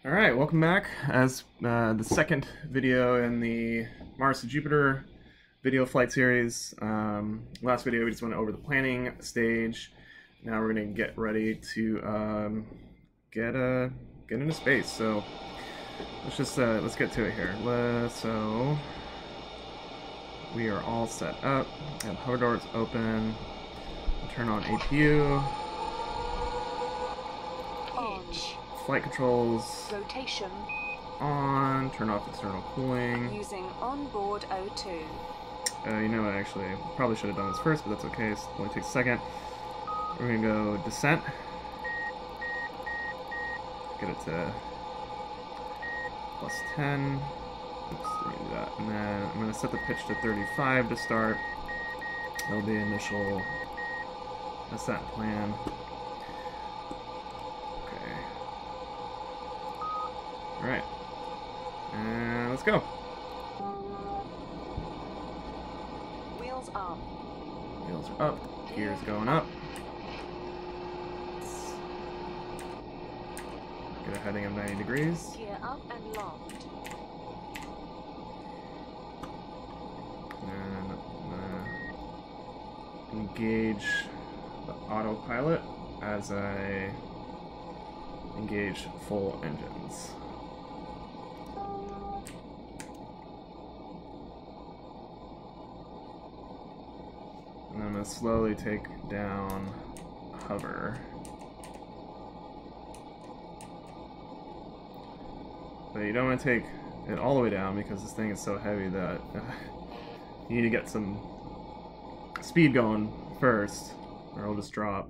Alright, welcome back as the second video in the Mars to Jupiter video flight series. Last video we just went over the planning stage. Now we're going to get ready to get into space. So let's get to it here. So we are all set up. We have hover doors open. Turn on APU. Flight controls rotation on. Turn off external cooling. Using onboard O2. You know what, actually, probably should have done this first, but that's okay. It only takes a second. We're gonna go descent. Get it to +10. Oops, let me do that. And then I'm gonna set the pitch to 35 to start. That'll be initial ascent plan. Alright, and let's go. Wheels up. Wheels are up, gears going up. Get a heading of 90 degrees. Gear up and locked. And engage the autopilot as I engage full engines. And I'm going to slowly take down hover. But you don't want to take it all the way down because this thing is so heavy that you need to get some speed going first, or it'll just drop.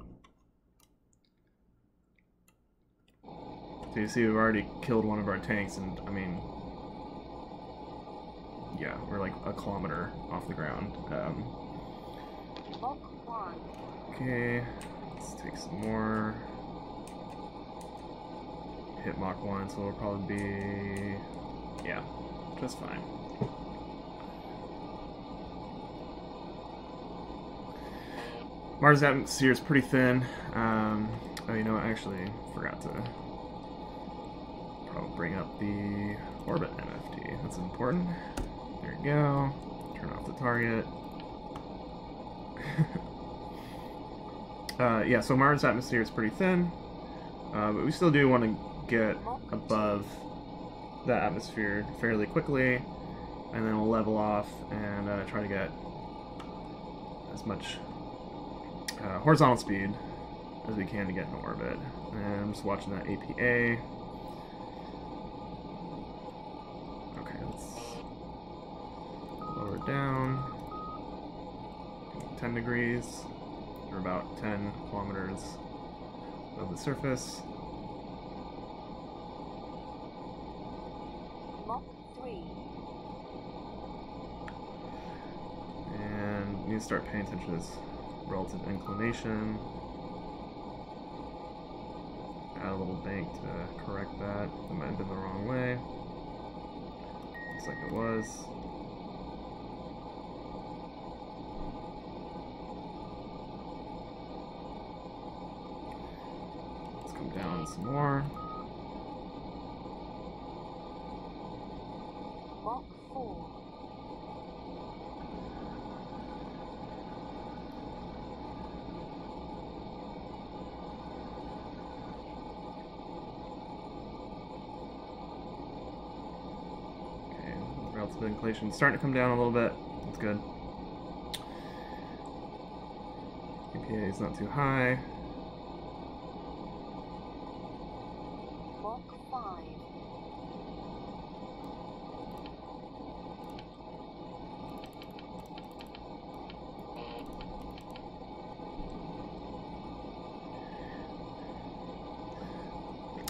So you see we've already killed one of our tanks, and I mean, yeah, we're like a kilometer off the ground. Mach 1. Okay, let's take some more. Hit Mach 1, so it'll probably be, yeah, just fine. Mars' atmosphere is pretty thin. Oh, you know what, I actually forgot to probably bring up the orbit MFD. That's important. There you go. Turn off the target. Yeah, so Mars' atmosphere is pretty thin, but we still do want to get above the atmosphere fairly quickly, and then we'll level off and try to get as much horizontal speed as we can to get in orbit. And I'm just watching that APA. Okay, let's lower it down. 10 degrees. We're about 10 kilometers above the surface. Mach 3. And you need to start paying attention to this relative inclination. Add a little bank to correct that. It might have been the wrong way. Looks like it was. Let's come down some more. Mach 4. Okay, relative inclination starting to come down a little bit. That's good. APA is not too high. Mach 5.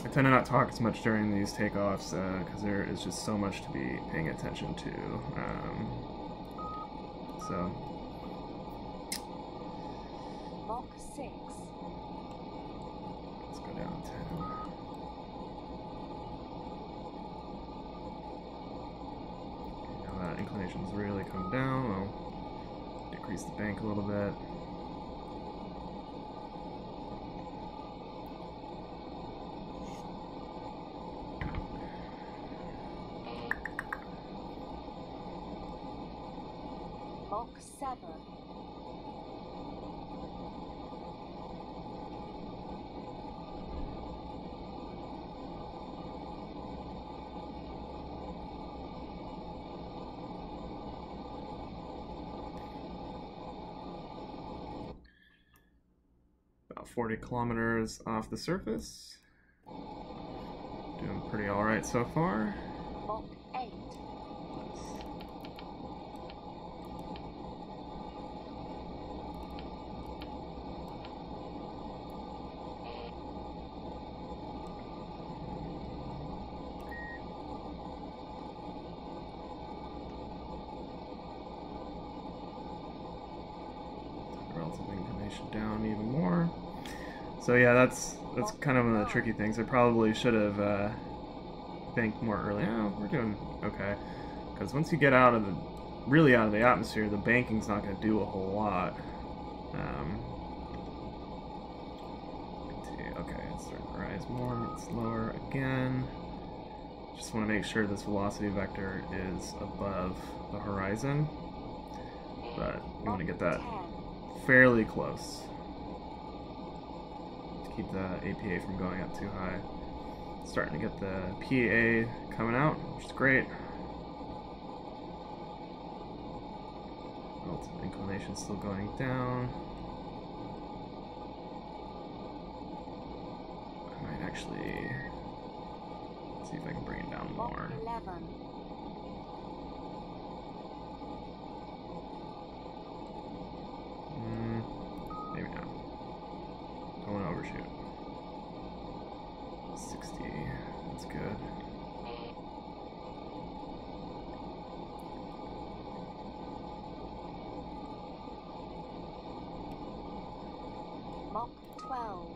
I tend to not talk as much during these takeoffs because there is just so much to be paying attention to. So Mach 6. let's go down 10. Okay, now that inclination's really come down. I'll decrease the bank a little bit. Mach 7. About 40 kilometers off the surface. Doing pretty alright so far. Mach 8. Relative inclination down even more. So yeah, that's kind of one of the tricky things. I probably should have banked more early. Oh, we're doing okay. Because once you get out of really out of the atmosphere, the banking's not going to do a whole lot. Okay, it's starting to rise more. It's lower again. Just want to make sure this velocity vector is above the horizon. But you want to get that fairly close to keep the APA from going up too high. Starting to get the PA coming out, which is great. Relative inclination still going down. I might actually see if I can bring it down more. Mach 11. Maybe not. Don't want to overshoot. 60. That's good. Mach 12.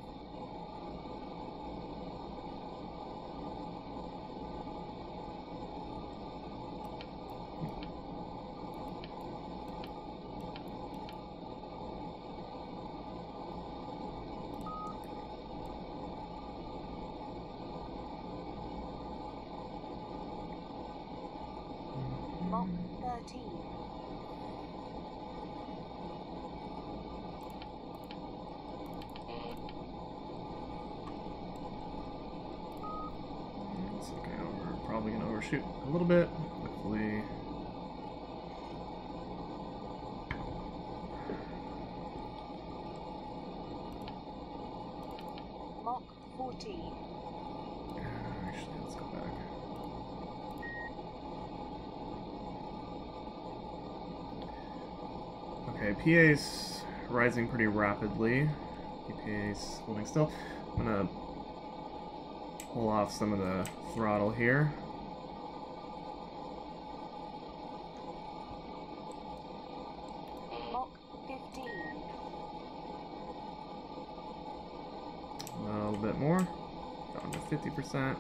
Mach 13. It's okay. We're probably going to overshoot a little bit. Hopefully. Mach 14. Actually, let's go back. Okay, PA's rising pretty rapidly. PA's holding still. I'm gonna pull off some of the throttle here. Mach 15. A little bit more. Down to 50%.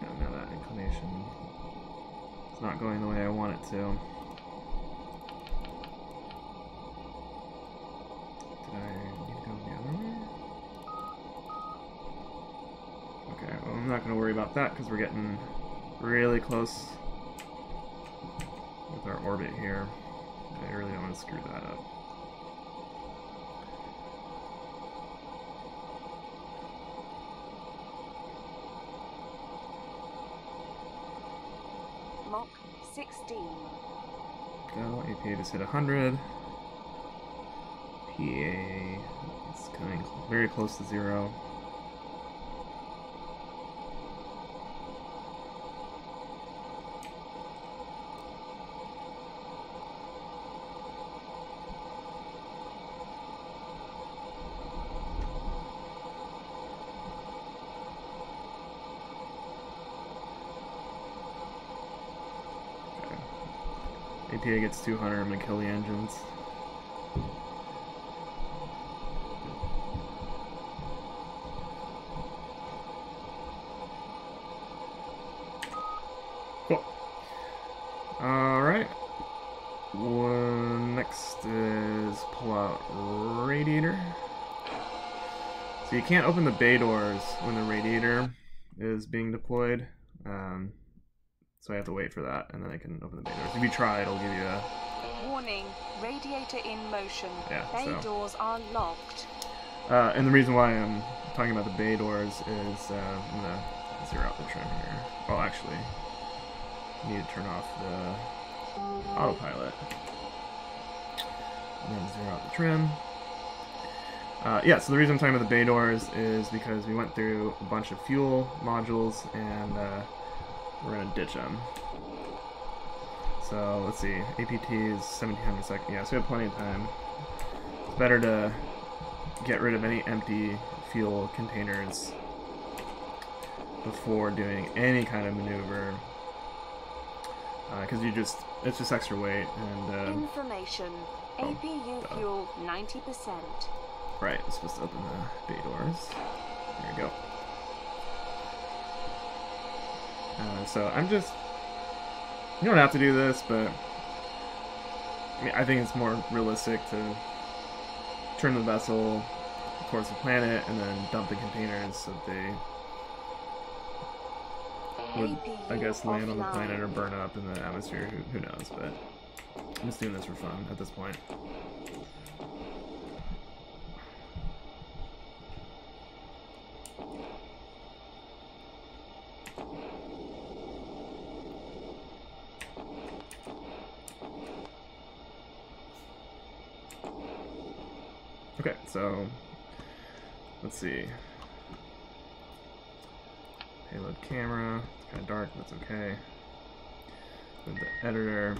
Now that inclination is not going the way I want it to. Did I need to go the other way? Okay, well, I'm not going to worry about that because we're getting really close with our orbit here. I really don't want to screw that up. Mach 16. Go, APA just hit 100. PA is coming very close to 0. APA gets 200, I'm gonna kill the engines. Cool. Alright. Next is pull out radiator. So you can't open the bay doors when the radiator is being deployed. So I have to wait for that, and then I can open the bay doors. If you try, it'll give you a... Warning, radiator in motion. Yeah, Bay so. doors are locked. And the reason why I'm talking about the bay doors is I'm going to zero out the trim here. Oh, actually, I need to turn off the autopilot. And then zero out the trim. Yeah, so the reason I'm talking about the bay doors is because we went through a bunch of fuel modules, and we're going to ditch them. So, let's see, APT is 1700 seconds. Yeah, so we have plenty of time. It's better to get rid of any empty fuel containers before doing any kind of maneuver, because it's just extra weight. And Information. APU fuel 90%. right, it's supposed to open the bay doors. There you go. So I'm just... You don't have to do this, but I mean, I think it's more realistic to turn the vessel towards the planet and then dump the containers so that they would, I guess, land on the planet or burn up in the atmosphere. Who knows? But I'm just doing this for fun at this point. Okay, so let's see. Payload camera. It's kind of dark, but that's okay. With the editor.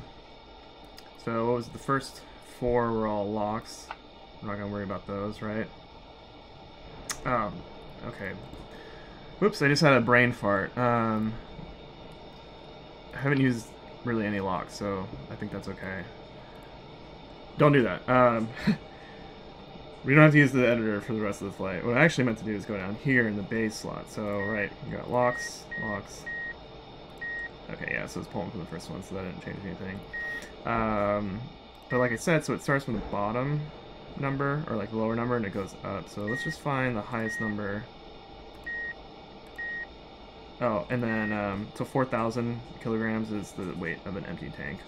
So what was it? The first 4 were all locks. I'm not gonna worry about those, right? Oh, okay. Whoops! I just had a brain fart. I haven't used really any locks, so I think that's okay. Don't do that. We don't have to use the editor for the rest of the flight. What I actually meant to do is go down here in the base slot. So, right, we got locks, locks. Okay, yeah, so it's pulling from the first one, so that didn't change anything. But like I said, so it starts from the bottom number, or like the lower number, and it goes up. So let's just find the highest number. Oh, and then, so 4,000 kilograms is the weight of an empty tank.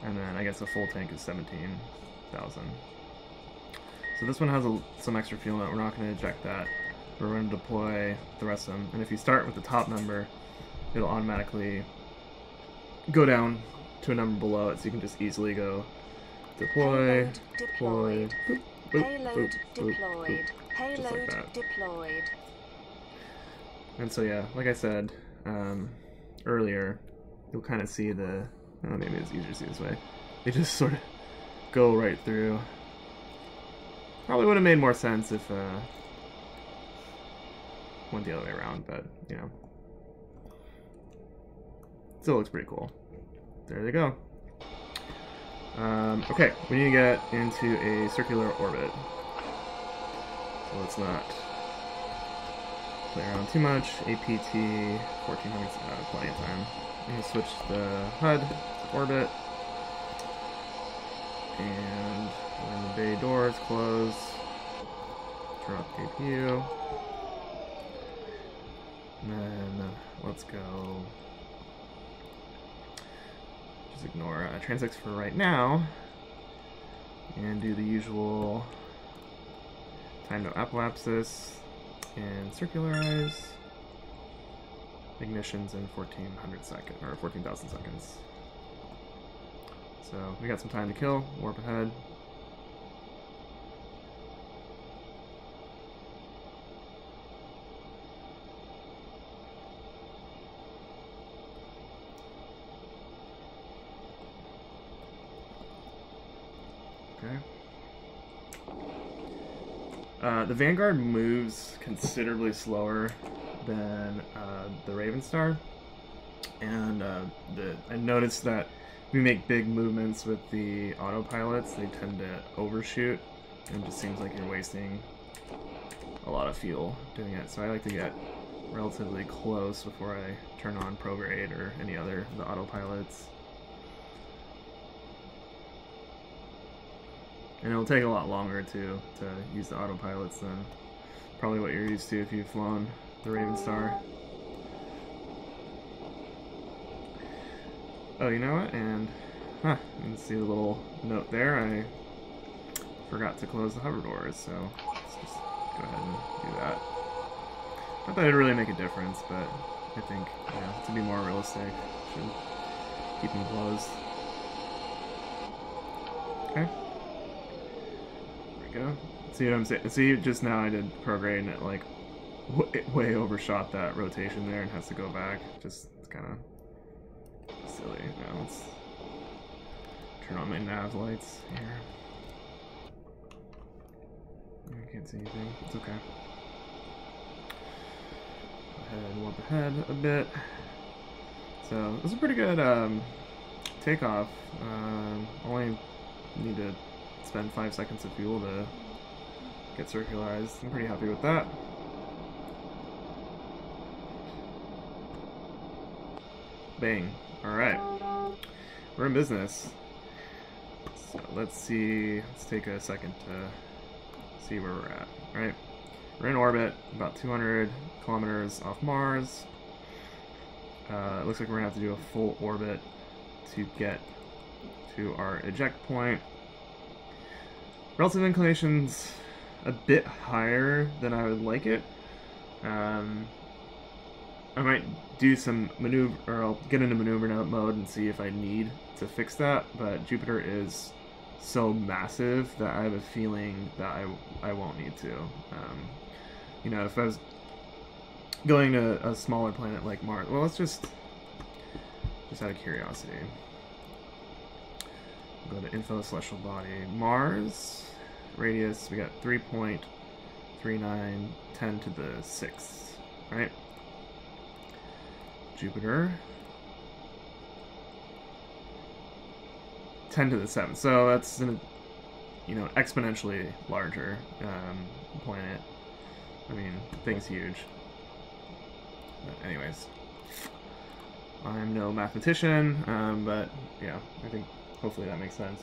And then I guess a full tank is 17,000. So this one has some extra fuel in it. We're not going to eject that. We're going to deploy the rest of them. And if you start with the top number, it'll automatically go down to a number below it, so you can just easily go deploy, deploy, boop, boop, Payload boop, deployed. boop, boop, Payload just like that. deployed. And so yeah, like I said earlier, you'll kind of see the... Oh, maybe it's easier to see this way. They just sort of go right through. Probably would have made more sense if went the other way around, but you know, still looks pretty cool. There they go. Okay, we need to get into a circular orbit, so let's not play around too much. APT 1400, plenty of time. I'm gonna switch the HUD to orbit. And when the bay doors close, turn off the APU. And then let's go. Just ignore transix for right now. And do the usual time to apoapsis and circularize. Ignitions in 1400 seconds, or 14,000 seconds. So we got some time to kill. Warp ahead. Okay. The Vanguard moves considerably slower than the Raven Star, and I noticed that if we make big movements with the autopilots, they tend to overshoot, and it just seems like you're wasting a lot of fuel doing it. So I like to get relatively close before I turn on prograde or any other of the autopilots. And it'll take a lot longer to use the autopilots than probably what you're used to if you've flown the Raven Star. Oh, you know what? And you can see the little note there. I forgot to close the hover doors, so let's just go ahead and do that. Not that it'd really make a difference, but I think, you know, to be more realistic, should keep them closed. Okay. There we go. See what I'm saying? See, just now I did prograde and it like way overshot that rotation there and has to go back. Just kind of silly. Now let's turn on my nav lights here. I can't see anything. It's okay. Go ahead and warp ahead a bit. So this is a pretty good takeoff. Only need to spend 5 seconds of fuel to get circularized. I'm pretty happy with that. Bang. Alright. We're in business. So let's see. Let's take a second to see where we're at. Alright. We're in orbit, about 200 kilometers off Mars. It looks like we're going to have to do a full orbit to get to our eject point. Relative inclination's a bit higher than I would like it. I might do some maneuver, or I'll get into maneuver mode and see if I need to fix that, but Jupiter is so massive that I have a feeling that I won't need to. You know, if I was going to a smaller planet like Mars, well, let's just out of curiosity. Go to info celestial body. Mars radius, we got 3.39, 10 to the 6th, right? Jupiter, 10 to the 7th. So that's an, you know, exponentially larger planet. I mean, thing's huge. But anyways, I'm no mathematician, but yeah, I think hopefully that makes sense.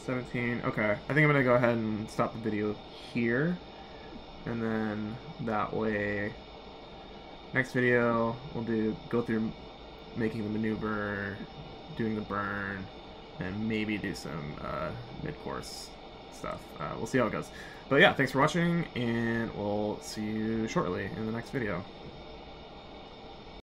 17. Okay, I think I'm gonna go ahead and stop the video here, and then that way, next video we'll go through making the maneuver, doing the burn, and maybe do some mid-course stuff. We'll see how it goes. But yeah, thanks for watching, and we'll see you shortly in the next video.